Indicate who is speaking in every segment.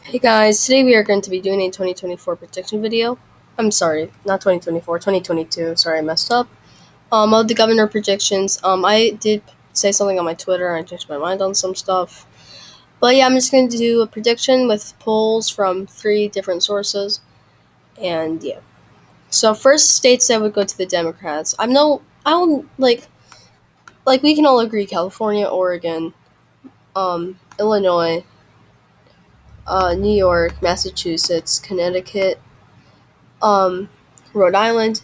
Speaker 1: Hey guys, today we are going to be doing a 2024 prediction video. I'm sorry, not 2024, 2022. Sorry, I messed up. Of the governor predictions. I did say something on my Twitter. I changed my mind on some stuff. But yeah, I'm just going to do a prediction with polls from 3 different sources. And yeah. So first states that would go to the Democrats. I don't like we can all agree California, Oregon, Illinois, New York, Massachusetts, Connecticut, um, Rhode Island,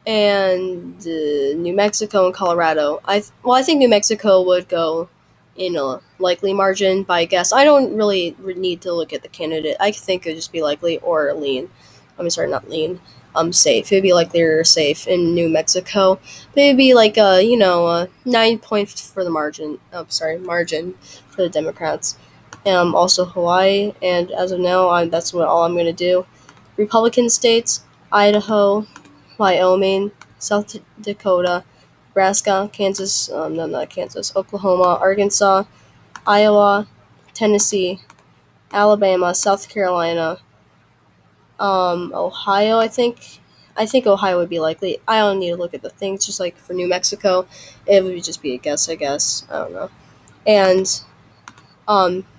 Speaker 1: and New Mexico and Colorado. I think New Mexico would go in a likely margin, but I guess I don't really need to look at the candidate. I think it would just be likely or lean. I'm sorry, not lean. Safe. It'd be likely or safe in New Mexico. But it'd be like a 9 points for the margin. Oh, sorry, margin for the Democrats. Also Hawaii, and as of now, that's all I'm gonna do. Republican states: Idaho, Wyoming, South Dakota, Nebraska, Kansas, no, not Kansas, Oklahoma, Arkansas, Iowa, Tennessee, Alabama, South Carolina, Ohio, I think. I think Ohio would be likely. I don't need to look at the things, just like for New Mexico, it would just be a guess, I guess. I don't know. And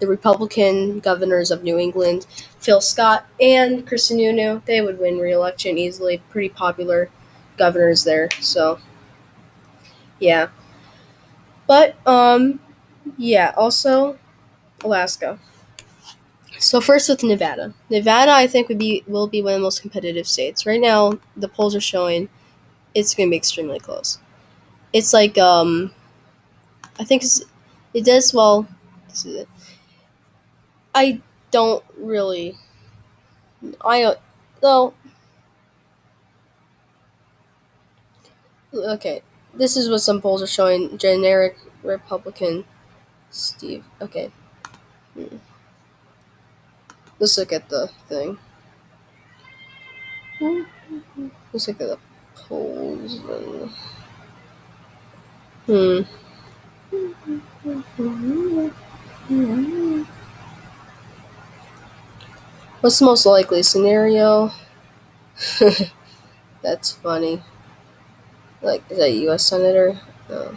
Speaker 1: the Republican governors of New England, Phil Scott and Chris Sununu, they would win re-election easily. Pretty popular governors there. So yeah, but yeah. Also Alaska. So first with Nevada. Nevada, I think will be one of the most competitive states. Right now, the polls are showing it's going to be extremely close. It's like I think it does well. This is it. I don't really. I don't. Though. Okay, this is what some polls are showing. Generic Republican Steve. Okay. Let's look at the thing. Let's look at the polls. Hmm. What's the most likely scenario? That's funny. Like, is that a U.S. senator? No.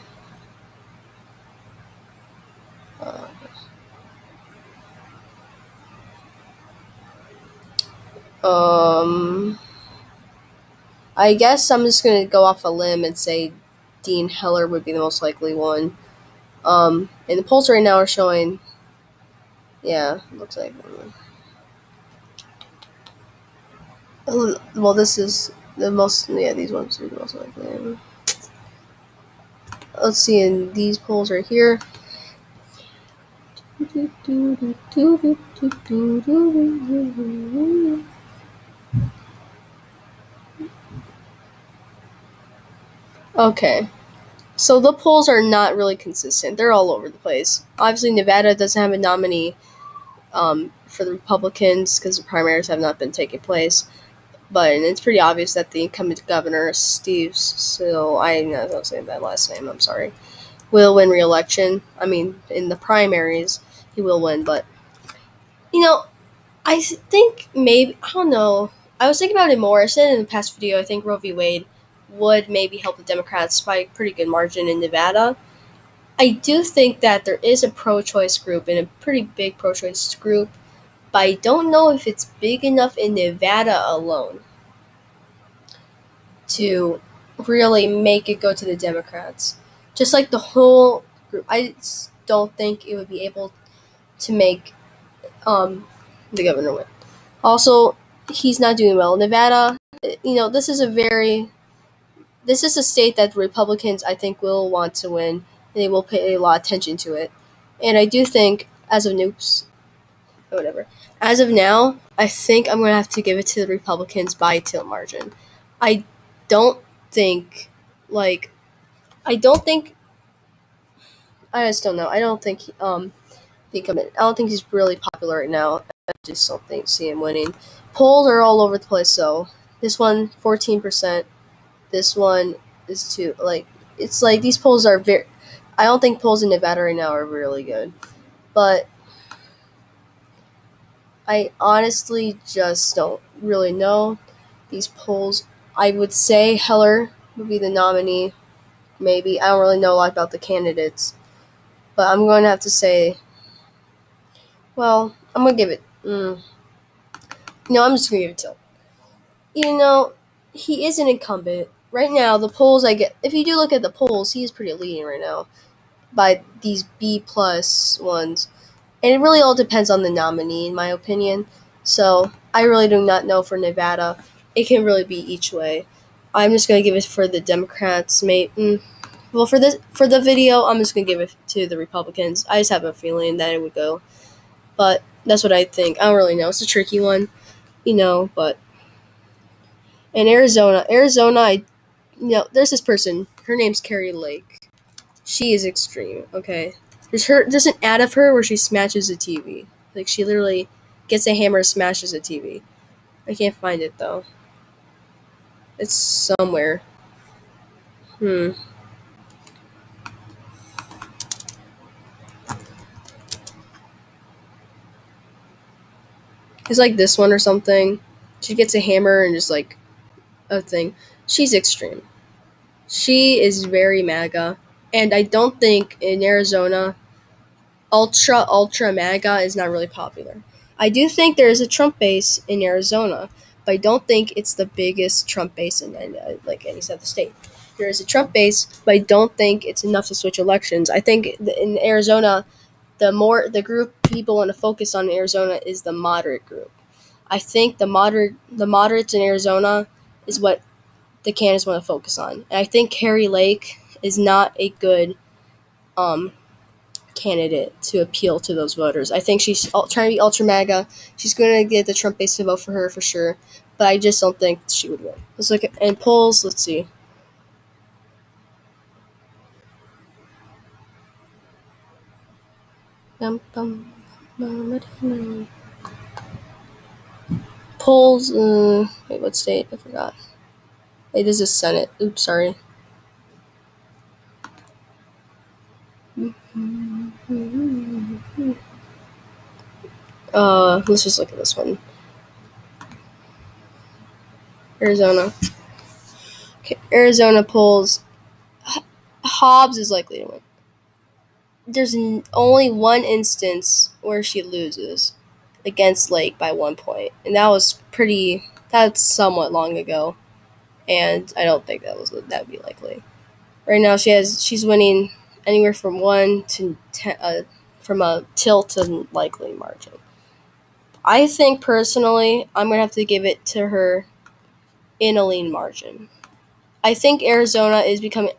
Speaker 1: Uh, um, I guess I'm just gonna go off a limb and say Dean Heller would be the most likely one. And the polls right now are showing. Yeah, looks like. Well, this is the most. Yeah, these ones are the most likely. Let's see, in these polls right here. Okay, so the polls are not really consistent. They're all over the place. Obviously, Nevada doesn't have a nominee for the Republicans because the primaries have not been taking place. But it's pretty obvious that the incumbent governor, Steve Sill, I'm not saying that last name, I'm sorry, will win re-election. I mean, in the primaries, he will win. But, you know, I think maybe, I don't know. I was thinking about it more. I said in the past video, I think Roe v. Wade would maybe help the Democrats by a pretty good margin in Nevada. I do think that there is a pro-choice group and a pretty big pro-choice group, but I don't know if it's big enough in Nevada alone to really make it go to the Democrats. Just like the whole group, I just don't think it would be able to make the governor win. Also, he's not doing well. Nevada, this is a state that Republicans, I think, will want to win, and they will pay a lot of attention to it. And I do think, as of whatever, as of now, I think I'm going to have to give it to the Republicans by a tilt margin. I don't think, like, I don't think, I just don't know. I don't think, the incumbent, I don't think he's really popular right now. I just don't see him winning. Polls are all over the place, so this one, 14%. This one is too, like, it's like these polls are very, I don't think polls in Nevada right now are really good. But I honestly just don't really know these polls. I would say Heller would be the nominee. Maybe I don't really know a lot about the candidates, but I'm going to have to say. Well, I'm gonna give it. No, I'm just gonna give it to him. You know, he is an incumbent right now. The polls I get, if you do look at the polls, he is pretty leading right now by these B+ ones. And it really all depends on the nominee, in my opinion. So I really do not know for Nevada. It can really be each way. I'm just gonna give it for the Democrats, mate. Well, for the video, I'm just gonna give it to the Republicans. I just have a feeling that it would go, but that's what I think. I don't really know. It's a tricky one, But in Arizona, there's this person. Her name's Carrie Lake. She is extreme. Okay, there's an ad of her where she smashes a TV. Like she literally gets a hammer, smashes a TV. I can't find it though. It's somewhere. It's like this one or something. She gets a hammer and just like a thing. She's extreme. She is very MAGA, and I don't think in Arizona ultra MAGA is not really popular. I do think there is a Trump base in Arizona, but I don't think it's the biggest Trump base in like any other state. There is a Trump base, but I don't think it's enough to switch elections. I think in Arizona, the group people want to focus on in Arizona is the moderate group. I think the moderates in Arizona is what the candidates want to focus on. And I think Carrie Lake is not a good candidate to appeal to those voters. I think she's trying to be ultra MAGA. She's going to get the Trump base to vote for her for sure, but I just don't think she would win. Let's look at polls. Let's see. Polls. Wait, what state? I forgot. Hey, this is Senate. Oops, sorry. Let's just look at this one. Arizona. Okay, Arizona polls. Hobbs is likely to win. There's only one instance where she loses against Lake by 1 point, and that's somewhat long ago, and I don't think that would be likely. Right now, she's winning anywhere from 1 to 10, from a tilt to likely margin. I think personally, I'm gonna have to give it to her in a lean margin. I think Arizona is becoming.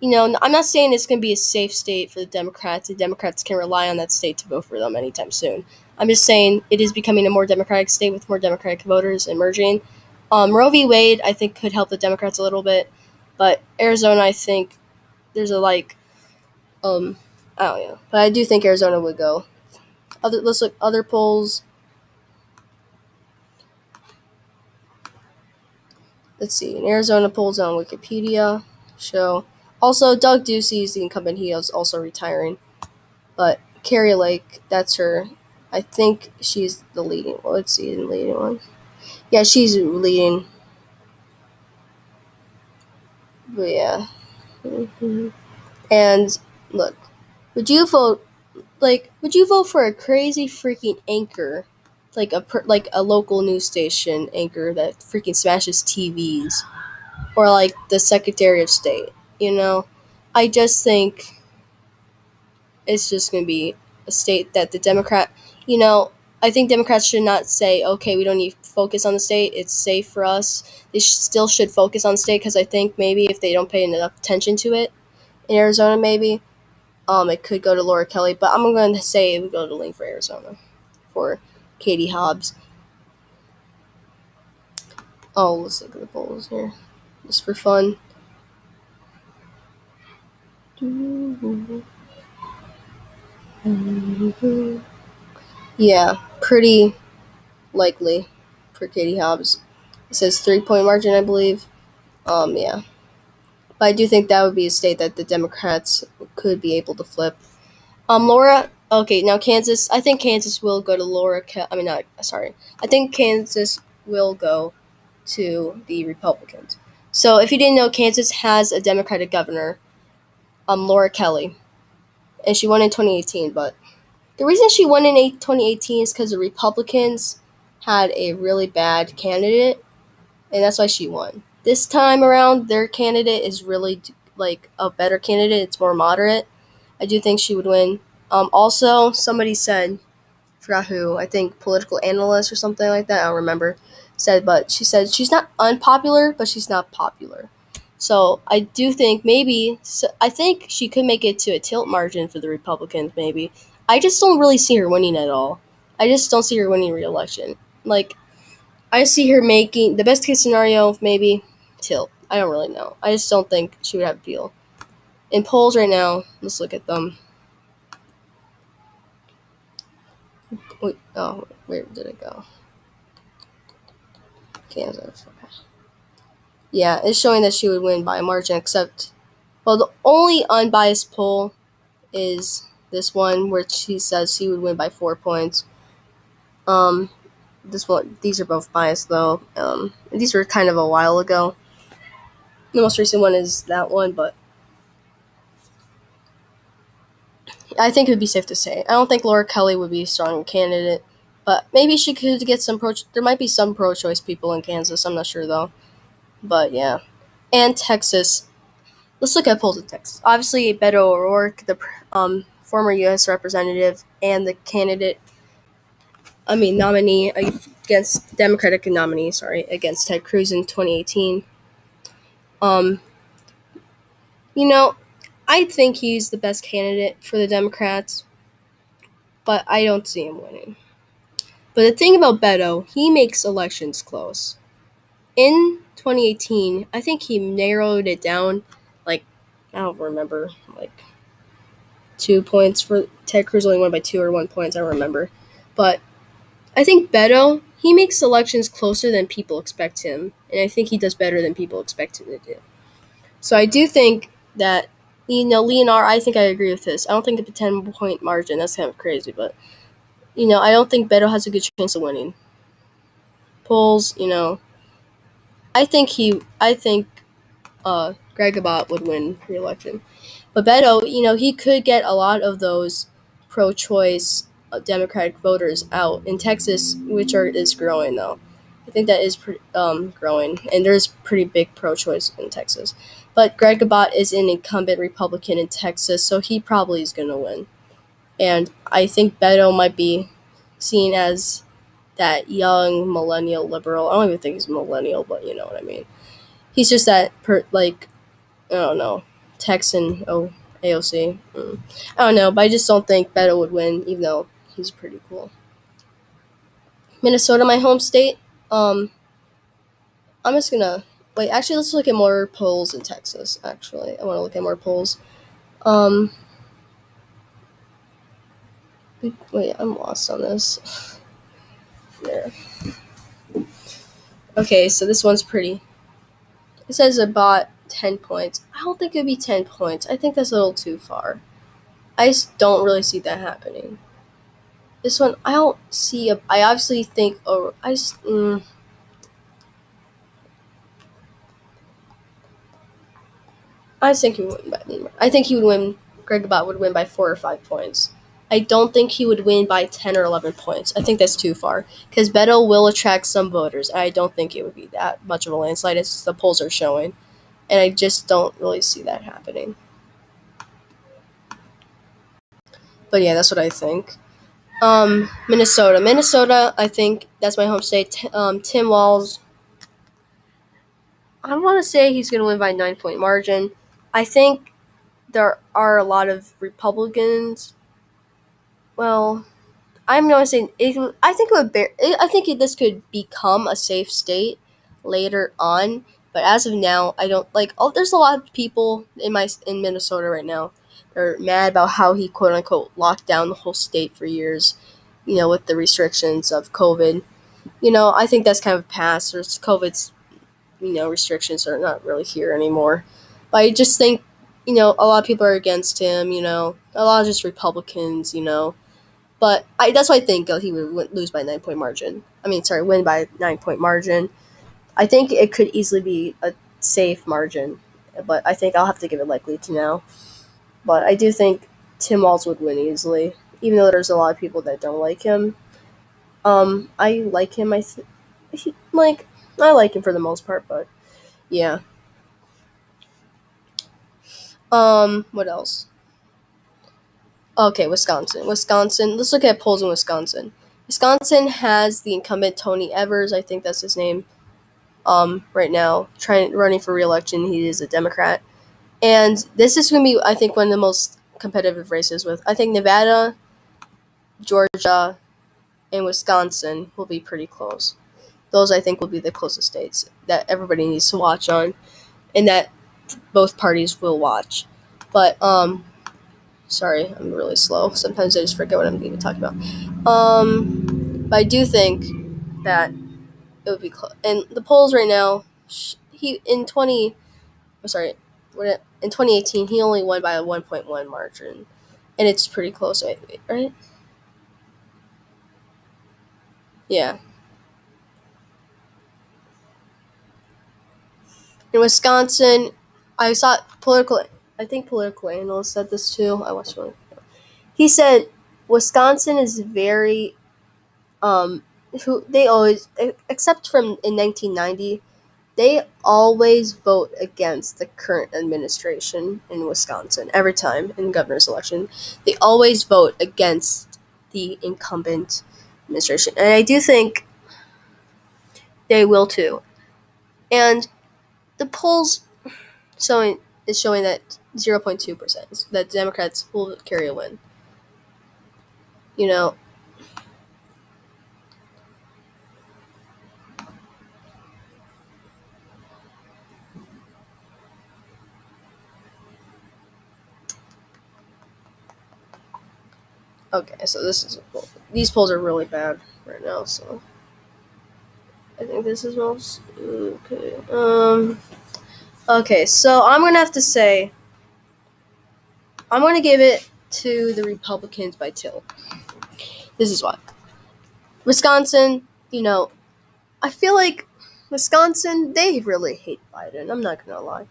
Speaker 1: I'm not saying it's going to be a safe state for the Democrats. The Democrats can rely on that state to vote for them anytime soon. I'm just saying it is becoming a more Democratic state with more Democratic voters emerging. Roe v. Wade, I think, could help the Democrats a little bit. But Arizona, I think, there's I don't know. But I do think Arizona would go. Let's look other polls. Let's see. In Arizona polls on Wikipedia show. Also, Doug Ducey is the incumbent. He is also retiring. But Carrie Lake, that's her. I think she's the leading. Well, let's see, the leading one. Yeah, she's leading. But yeah. And look, would you vote? Would you vote for a crazy freaking anchor, like a local news station anchor that freaking smashes TVs, or like the Secretary of State? I just think it's just going to be a state that the I think Democrats should not say, okay, we don't need to focus on the state. It's safe for us. They still should focus on the state because I think maybe if they don't pay enough attention to it in Arizona, maybe it could go to Laura Kelly. But I'm going to say it would go to Link for Arizona for Katie Hobbs. Oh, let's look at the polls here, just for fun. Yeah, pretty likely for Katie Hobbs. It says 3-point margin, I believe. Yeah. But I do think that would be a state that the Democrats could be able to flip. Laura Okay, now Kansas. I think Kansas will go to Laura. I mean, not sorry. I think Kansas will go to the Republicans. So if you didn't know, Kansas has a Democratic governor, Laura Kelly, and she won in 2018. But the reason she won in 2018 is because the Republicans had a really bad candidate, and that's why she won. This time around, their candidate is really like a better candidate. It's more moderate. I do think she would win. Also, somebody said, I forgot who, I think political analyst or something like that, I don't remember, said, but she said she's not unpopular, but she's not popular. So I do think I think she could make it to a tilt margin for the Republicans, maybe. I just don't really see her winning at all. I just don't see her winning re-election. Like, I see her making, the best case scenario, maybe tilt. I don't really know. I just don't think she would have a deal. In polls right now, let's look at them. Wait, oh, where did it go? Kansas. Okay. Yeah, it's showing that she would win by a margin, except, well, the only unbiased poll is this one where she says she would win by 4 points. This one, these are both biased though. These were kind of a while ago. The most recent one is that one, but I think it would be safe to say. I don't think Laura Kelly would be a strong candidate, but maybe she could get some there might be some pro-choice people in Kansas. I'm not sure though. But yeah. And Texas. Let's look at polls in Texas. Obviously, Beto O'Rourke, the former U.S. representative and the nominee against Democratic nominee, against Ted Cruz in 2018. You know, I think he's the best candidate for the Democrats, but I don't see him winning. But the thing about Beto, he makes elections close. In 2018, I think he narrowed it down, like, I don't remember, like 2 points for Ted Cruz only won by 2 or 1 point, I don't remember. But I think Beto, he makes elections closer than people expect him, and I think he does better than people expect him to do. So I do think that, Leonard, I think I agree with this. I don't think the 10-point margin, that's kind of crazy, but, I don't think Beto has a good chance of winning. Polls, I think Greg Abbott would win re-election. But Beto, he could get a lot of those pro-choice Democratic voters out in Texas, which is growing though. I think that is growing, and there's pretty big pro-choice in Texas. But Greg Abbott is an incumbent Republican in Texas, so he probably is going to win. And I think Beto might be seen as that young millennial liberal. I don't even think he's millennial, but you know what I mean. He's just that, I don't know, Texan AOC. I don't know, but I just don't think Beto would win, even though he's pretty cool. Minnesota, my home state. I'm just gonna wait. Actually, let's look at more polls in Texas. Actually, I want to look at more polls. Wait, I'm lost on this. There. Okay, so this one's pretty. It says about 10 points. I don't think it'd be 10 points. I think that's a little too far. I just don't really see that happening. This one, I don't see I obviously think, I think he would win I think he would win, Greg Abbott would win by 4 or 5 points. I don't think he would win by 10 or 11 points. I think that's too far. Because Beto will attract some voters. I don't think it would be that much of a landslide as the polls are showing. And I just don't really see that happening. But yeah, that's what I think. Minnesota, I think that's my home state. Tim Walz, I want to say he's going to win by 9-point margin. I think there are a lot of Republicans. Well, I'm going to say I think this could become a safe state later on, but as of now, I don't like. Oh, there's a lot of people in Minnesota right now. They're mad about how he quote unquote locked down the whole state for years, with the restrictions of COVID. I think that's kind of past. There's COVID's, restrictions are not really here anymore. But I just think, a lot of people are against him. A lot of just Republicans. But that's why I think he would lose by 9 point margin. I mean, sorry, win by 9 point margin. I think it could easily be a safe margin, but I think I'll have to give it likely to now. But I do think Tim Walz would win easily, even though there's a lot of people that don't like him. I like him. I like him for the most part, but yeah. What else? Okay, Wisconsin. Wisconsin. Let's look at polls in Wisconsin. Wisconsin has the incumbent Tony Evers. I think that's his name. Right now, running for re-election. He is a Democrat, and this is going to be, I think, one of the most competitive races. With I think Nevada, Georgia, and Wisconsin will be pretty close. Those I think will be the closest states that everybody needs to watch on, and that both parties will watch. But sorry, I'm really slow. Sometimes I just forget what I'm even talking about. But I do think that it would be close. And the polls right now, he in 20. I'm sorry, in 2018 he only won by a 1.1 margin, and it's pretty close, right? Yeah. In Wisconsin, I saw political. I think political analyst said this too. I watched one. He said Wisconsin is very who they always, except from in 1990, they always vote against the current administration in Wisconsin every time in governor's election. They always vote against the incumbent administration, and I do think they will too. And the polls showing is showing that 0.2% that Democrats will carry a win. You know, okay, so these polls are really bad right now, so I think this is most okay. Okay, so I'm gonna have to say I'm gonna give it to the Republicans by Till. This is why. Wisconsin, I feel like Wisconsin, they really hate Biden. I'm not gonna lie.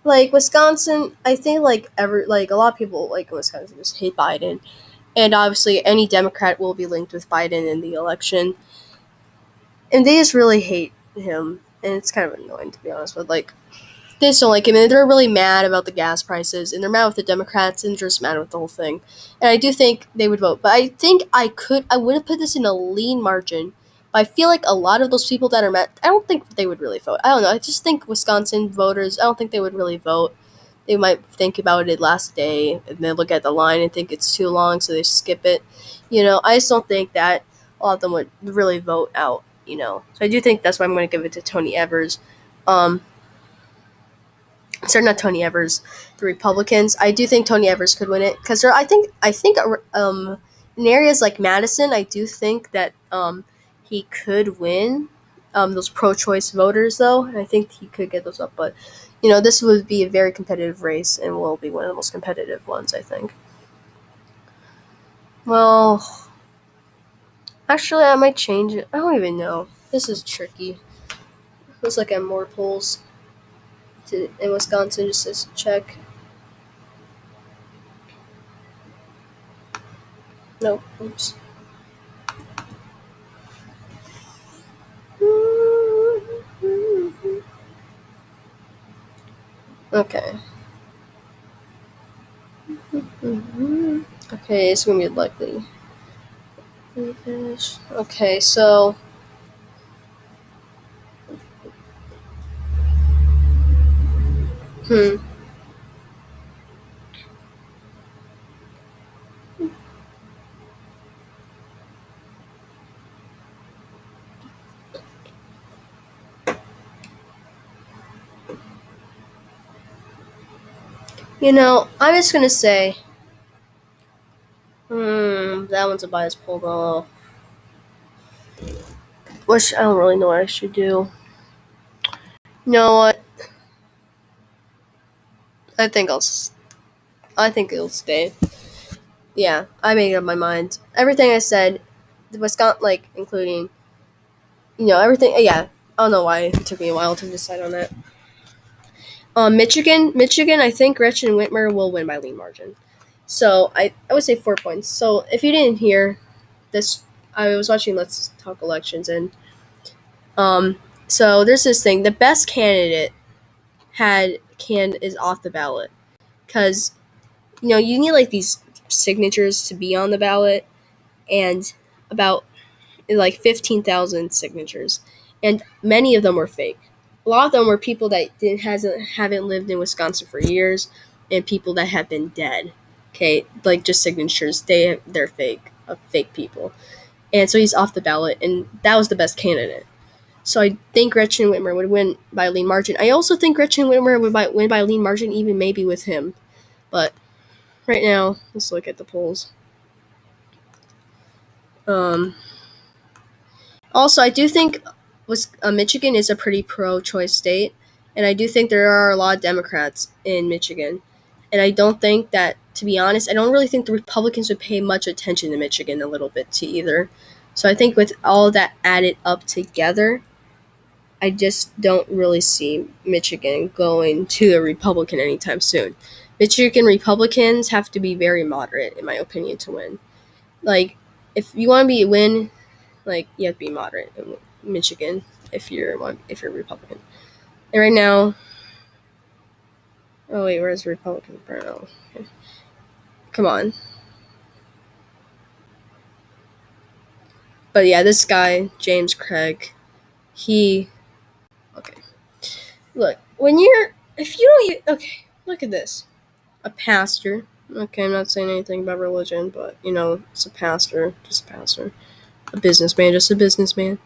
Speaker 1: Like Wisconsin, I think a lot of people like Wisconsin just hate Biden. And obviously any Democrat will be linked with Biden in the election. And they just really hate him. And it's kind of annoying, to be honest, but they just don't like him, and they're really mad about the gas prices, and they're mad with the Democrats, and they're just mad with the whole thing. And I do think they would vote, but I think I would have put this in a lean margin, but I feel like a lot of those people that are mad, I don't think they would really vote. I don't know, I just think Wisconsin voters, I don't think they would really vote. They might think about it last day, and then look at the line and think it's too long, so they skip it. I just don't think that a lot of them would really vote out, So I do think that's why I'm going to give it to Tony Evers. Sorry, not Tony Evers, the Republicans. I do think Tony Evers could win it because I think in areas like Madison, I do think that he could win those pro-choice voters though, and I think he could get those up. But this would be a very competitive race and will be one of the most competitive ones, I think. Well, actually, I might change it. I don't even know. This is tricky. Let's look at more polls in Wisconsin just to check. No, oops. Okay. Okay, it's gonna be likely. Okay, so hmm. I'm just gonna say, that one's a bias poll though. Which I don't really know what I should do. You know what? I think it'll stay. Yeah, I made up my mind. Everything I said, Wisconsin, like including, everything. Yeah, I don't know why it took me a while to decide on that. Michigan. I think Gretchen Whitmer will win by lean margin. So I would say 4 points. So if you didn't hear this, I was watching Let's Talk Elections, and um, so there's this thing. The best candidate is off the ballot because you need like these signatures to be on the ballot, and about like 15,000 signatures, and many of them were fake. A lot of them were people that haven't lived in Wisconsin for years, and people that have been dead. Okay, like just signatures. They're fake people, and so he's off the ballot, and that was the best candidate. So I think Gretchen Whitmer would win by a lean margin. I also think Gretchen Whitmer would win by a lean margin, even maybe with him. But right now, let's look at the polls. Um, Also, I do think Michigan is a pretty pro-choice state, and I do think there are a lot of Democrats in Michigan. And I don't think that, to be honest, I don't really think the Republicans would pay much attention to Michigan a little bit to either. So I think with all that added up together, I just don't really see Michigan going to a Republican anytime soon. Michigan Republicans have to be very moderate, in my opinion, to win. Like, if you want to win, like you have to be moderate in Michigan if you're Republican. And right now, oh wait, where's Republican? Oh, okay. Come on. But yeah, this guy James Craig, he okay. Look, if you don't okay, look at this. A pastor. Okay, I'm not saying anything about religion, but it's a pastor, just a pastor. A businessman, just a businessman.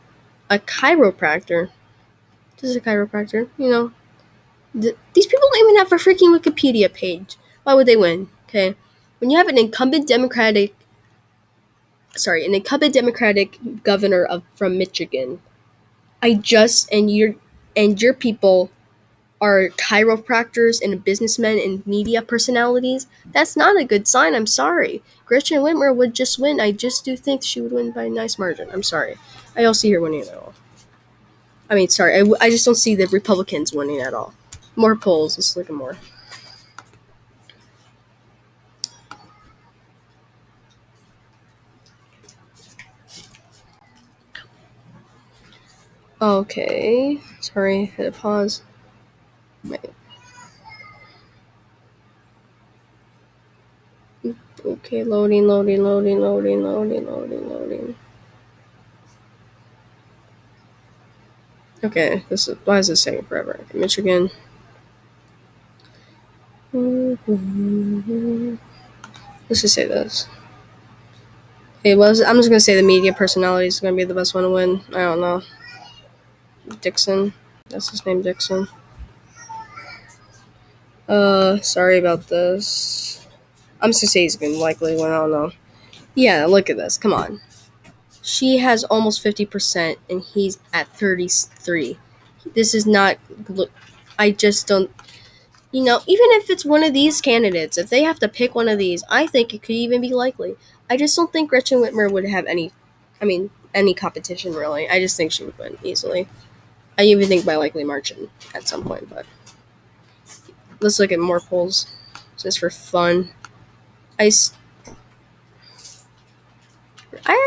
Speaker 1: A chiropractor, just a chiropractor. These people don't even have a freaking Wikipedia page. Why would they win? Okay, when you have an incumbent Democratic governor from Michigan, and your people are chiropractors and businessmen and media personalities. That's not a good sign. I'm sorry. Gretchen Whitmer would just win. I just do think she would win by a nice margin. I'm sorry. I don't see her winning at all. I mean, sorry. I just don't see the Republicans winning at all. More polls. Let's look at more. Okay. Sorry, hit a pause. Wait. Okay, loading. Okay, why is this taking forever? Okay, Michigan. Let's just say this. I'm just gonna say the media personality is gonna be the best one to win. I don't know. Dixon. That's his name, Dixon. Sorry about this. I'm just gonna say he's gonna likely win. I don't know. Yeah, look at this. Come on. She has almost 50%, and he's at 33. This is not. I just don't. Even if it's one of these candidates, if they have to pick one of these, I think it could even be likely. I just don't think Gretchen Whitmer would have any competition, really. I just think she would win easily. I even think by likely margin at some point, but let's look at more polls just for fun. I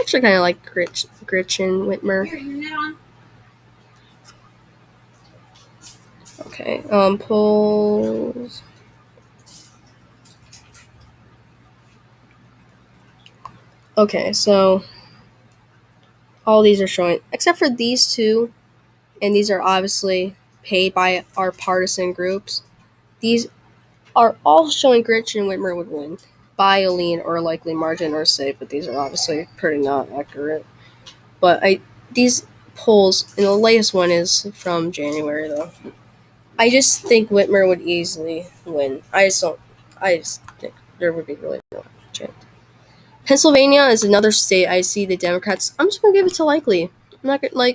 Speaker 1: actually kind of like Gretchen Whitmer. Okay, polls. Okay, so all these are showing, except for these two, and these are obviously paid by our partisan groups. These are all showing Gretchen Whitmer would win by a lean or likely margin or safe, but these are obviously pretty not accurate. But these polls, and the latest one is from January though. I just think Whitmer would easily win. I just think there would be really no chance. Pennsylvania is another state I see the Democrats. I'm just gonna give it to likely. I'm not gonna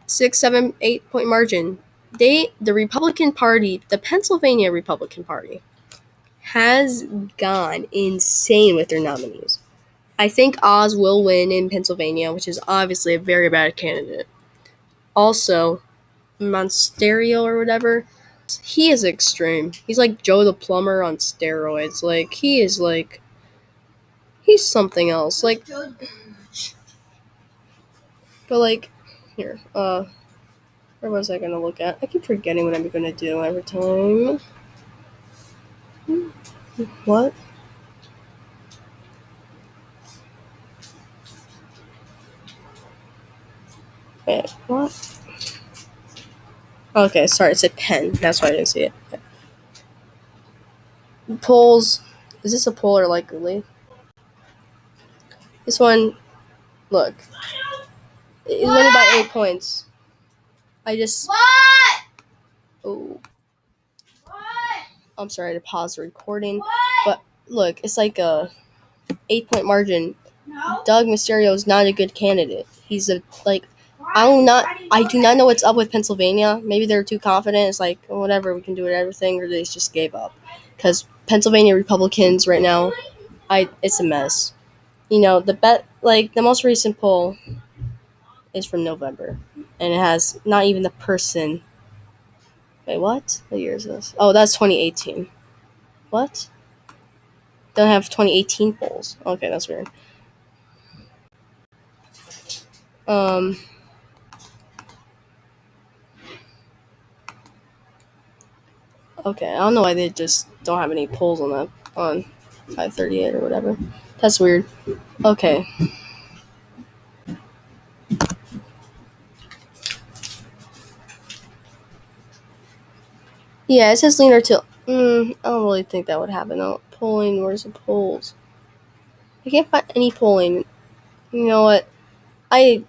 Speaker 1: 6, 7, 8 point margin. The Republican Party, the Pennsylvania Republican Party, has gone insane with their nominees. I think Oz will win in Pennsylvania, which is obviously a very bad candidate. Also, Monsterio or whatever, he is extreme. He's like Joe the Plumber on steroids. Like, he's something else. Like, but like, here, where was I gonna look at? I keep forgetting what I'm gonna do every time. What? Wait, what? Okay, sorry, it said pen. That's why I didn't see it. Okay. Polls. Is this a poll or likely? This one, look. It's winning by 8 points. I just.
Speaker 2: What?
Speaker 1: Oh.
Speaker 2: What?
Speaker 1: I'm sorry to pause the recording. But look, it's like a 8-point margin.
Speaker 2: No.
Speaker 1: Doug Mysterio is not a good candidate. He's a like. I do not know what's up with Pennsylvania. Maybe they're too confident. It's like, whatever, we can do everything, or they just gave up. Because Pennsylvania Republicans right now, it's a mess. You know, the most recent poll is from November, and it has not even the person. Wait, what? What year is this? Oh, that's 2018. What? Don't have 2018 polls. Okay, that's weird. Okay, I don't know why they just don't have any polls on 538 or whatever. That's weird. Okay. Yeah, it says leaner to. I don't really think that would happen. Oh, polling. Where's the polls? I can't find any polling. You know what? I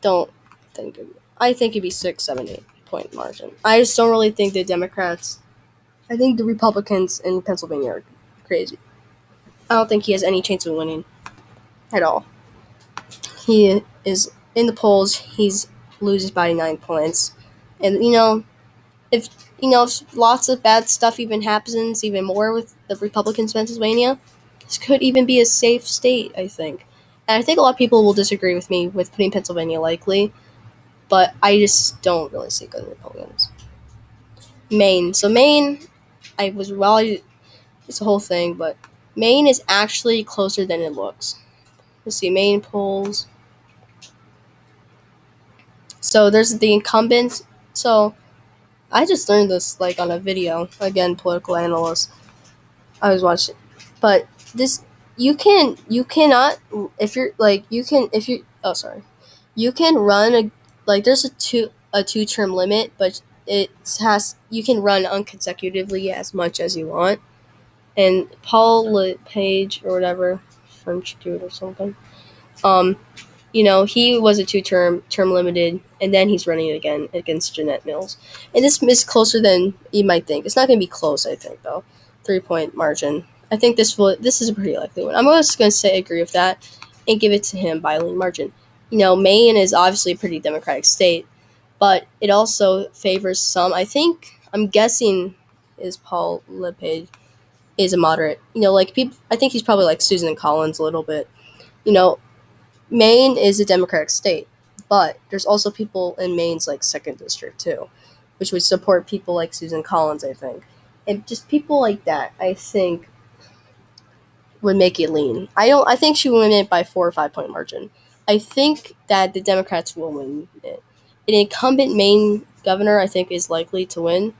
Speaker 1: don't think. I think it'd be 6, 7, 8-point margin. I just don't really think the Democrats. I think the Republicans in Pennsylvania are crazy. I don't think he has any chance of winning at all. He is in the polls. He's loses by 9 points, and if lots of bad stuff even happens, even more with the Republicans in Pennsylvania, this could even be a safe state, I think. And I think a lot of people will disagree with me with putting Pennsylvania likely, but I just don't really see good Republicans. Maine. So Maine, it's a whole thing, but Maine is actually closer than it looks. Let's see, Maine polls. So there's the incumbent. So I just learned this like on a video. Again, political analyst. I was watching, but this you cannot if you're like you can if you oh sorry you can run there's a 2-term limit, but you can run unconsecutively as much as you want. And Paul LePage or whatever, French dude or something, he was a 2-term limited, and then he's running again against Jeanette Mills. And this is closer than you might think. It's not going to be close, I think, though. 3-point margin. I think this is a pretty likely one. I'm just going to say agree with that and give it to him by a lean margin. Maine is obviously a pretty Democratic state, but it also favors some. I'm guessing is Paul LePage is a moderate. I think he's probably like Susan Collins a little bit. Maine is a Democratic state, but there's also people in Maine's like 2nd district too, which would support people like Susan Collins, I think. And just people like that, I think, would make it lean. I think she will win it by 4 or 5-point margin. I think that the Democrats will win it. An incumbent Maine governor, I think, is likely to win,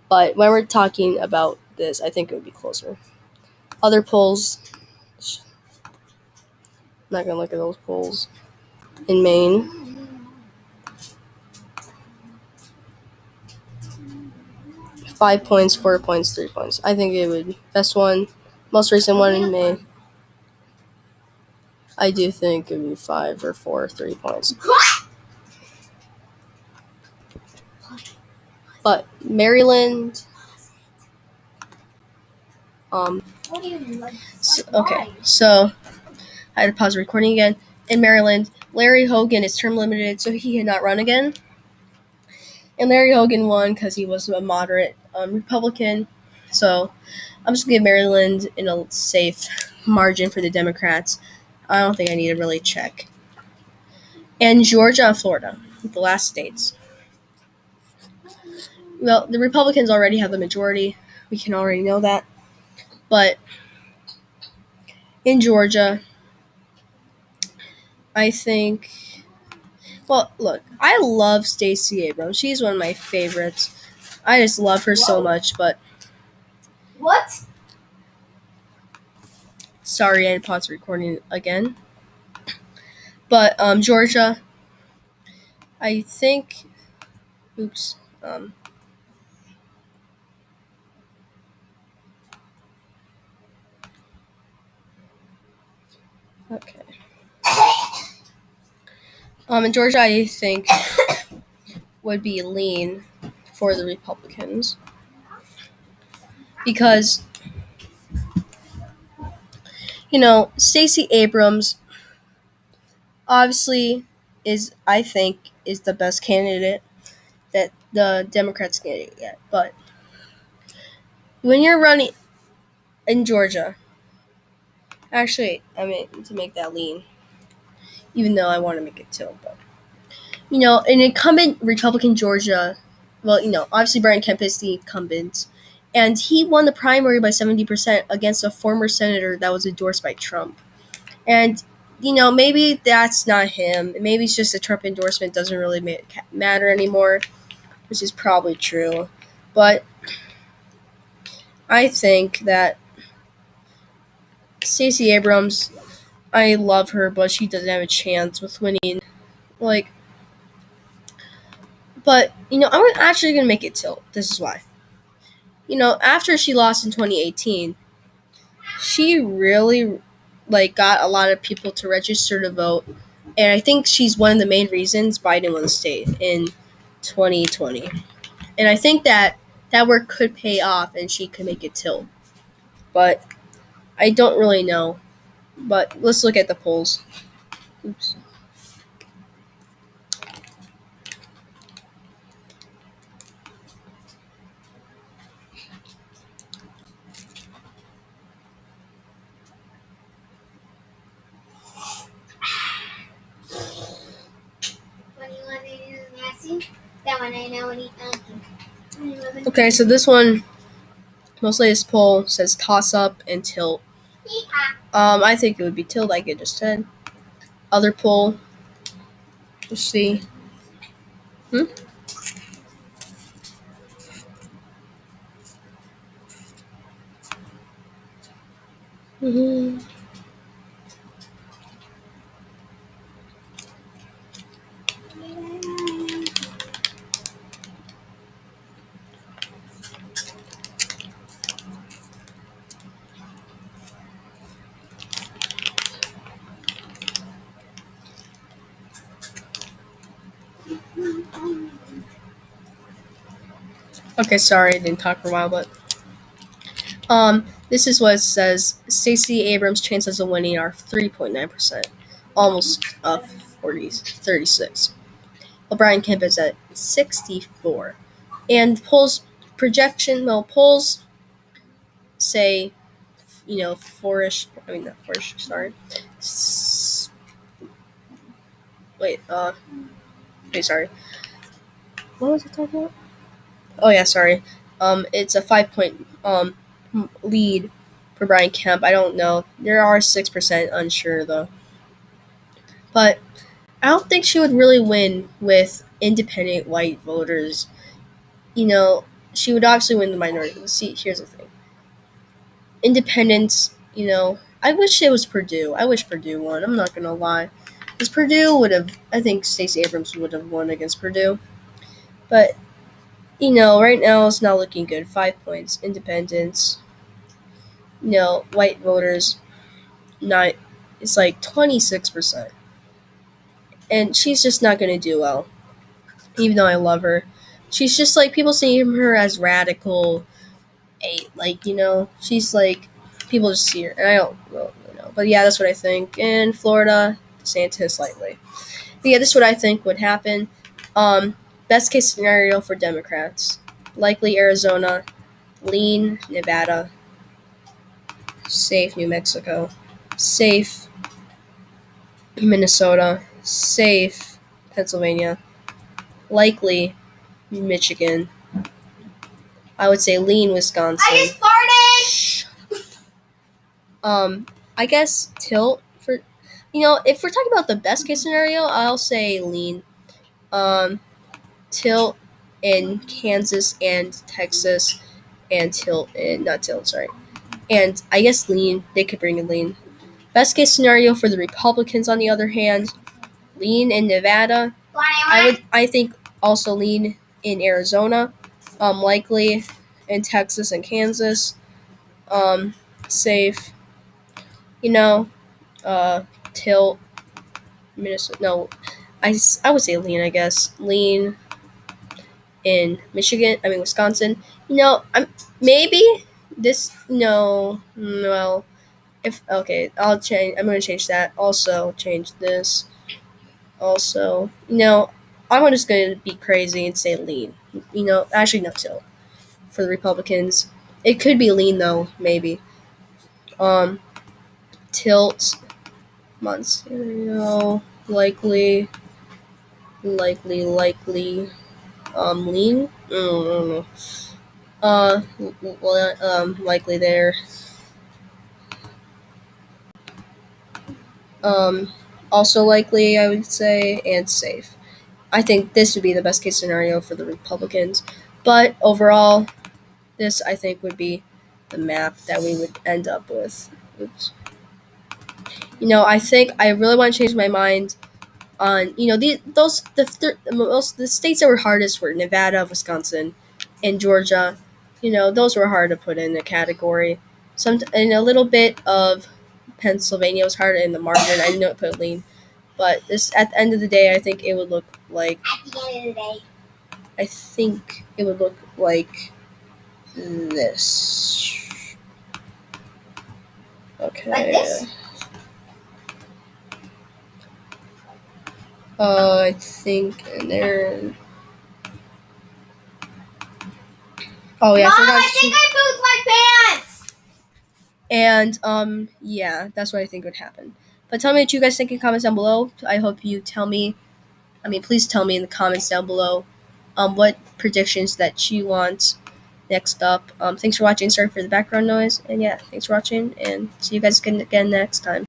Speaker 1: but when we're talking about this, I think it would be closer. Other polls, I'm not going to look at those polls. In Maine, 5 points, 4 points, 3 points. I think it would best one, most recent one in May. I do think it would be 5 or 4, 3 points. But Maryland, so I had to pause the recording again. In Maryland, Larry Hogan is term limited, so he cannot run again. And Larry Hogan won because he was a moderate Republican. So I'm just gonna give Maryland in a safe margin for the Democrats. I don't think I need to really check. And Georgia and Florida, the last states. Well, the Republicans already have the majority. We can already know that. But in Georgia, I think. Well, look, I love Stacey Abrams. She's one of my favorites. I just love her so much. But
Speaker 2: What?
Speaker 1: sorry, I paused recording again. But Georgia, I think. Oops. Okay. In Georgia, I think would be lean for the Republicans because Stacey Abrams obviously I think is the best candidate that the Democrats can get. But when you're running in Georgia, actually, I mean to make that lean, even though I want to make it too, but an incumbent Republican Georgia, well, obviously Brian Kemp is the incumbent, and he won the primary by 70% against a former senator that was endorsed by Trump. And maybe that's not him. Maybe it's just a Trump endorsement doesn't really matter anymore, which is probably true. But I think that Stacey Abrams, I love her, but she doesn't have a chance with winning. But I'm actually gonna make it tilt. This is why. After she lost in 2018, she really got a lot of people to register to vote, and I think she's one of the main reasons Biden won the state in 2020. And I think that work could pay off, and she could make it tilt. But I don't really know. But let's look at the polls. Oops. Okay, so this one, most latest poll says toss up and tilt. I think it would be tilt, like I just said. Other poll, let's see. Mm-hmm. Okay, sorry, I didn't talk for a while, but this is what it says. Stacey Abrams' chances of winning are 3.9%, almost 36. Well, Brian Kemp is at 64, and polls say, fourish. I mean, not fourish. Sorry. Wait. Sorry. What was I talking about? Oh yeah, sorry. It's a 5-point lead for Brian Kemp. I don't know. There are 6% unsure though. But I don't think she would really win with independent white voters. She would obviously win the minority. See, here's the thing. Independents, I wish it was Purdue. I wish Purdue won. I'm not gonna lie. Because Purdue I think Stacey Abrams would have won against Purdue. But right now it's not looking good. 5 points. Independents. White voters, it's like 26%. And she's just not going to do well. Even though I love her. She's just people see her as radical. She's people just see her. And I don't really know. But yeah, that's what I think. In Florida, DeSantis lightly. But yeah, this is what I think would happen. Best case scenario for Democrats. Likely Arizona, lean, Nevada. Safe, New Mexico. Safe, Minnesota. Safe, Pennsylvania. Likely, Michigan. I would say lean, Wisconsin.
Speaker 2: I just farted!
Speaker 1: I guess tilt for, if we're talking about the best case scenario, I'll say lean. Tilt in Kansas and Texas, and and I guess lean. They could bring in lean. Best case scenario for the Republicans, on the other hand, lean in Nevada. I think also lean in Arizona. Likely in Texas and Kansas. Safe. Tilt Minnesota. No, I would say lean. I guess lean in Wisconsin. I'm maybe this. No, well, if okay, I'll change. I'm gonna change that. Also, change this. Also, I'm just gonna be crazy and say lean. Actually, no, tilt for the Republicans. It could be lean though, maybe. Tilt. Montero, likely. Lean. I don't know. Likely there. Also likely, I would say, and safe. I think this would be the best case scenario for the Republicans. But overall, this I think would be the map that we would end up with. Oops. I think I really want to change my mind on the states that were hardest were Nevada, Wisconsin, and Georgia. Those were hard to put in the category. And a little bit of Pennsylvania was hard in the margin. I didn't put lean, but this at the end of the day, I think it would look like.
Speaker 2: At the end of the day.
Speaker 1: I think it would look like this. Okay.
Speaker 2: Like this?
Speaker 1: I think and there. Oh yeah,
Speaker 2: Mom, I think I pooped my pants.
Speaker 1: And yeah, that's what I think would happen. But tell me what you guys think in comments down below. I hope you tell me. Please tell me in the comments down below, what predictions that you want next up. Thanks for watching. Sorry for the background noise. And yeah, thanks for watching, and see you guys again next time.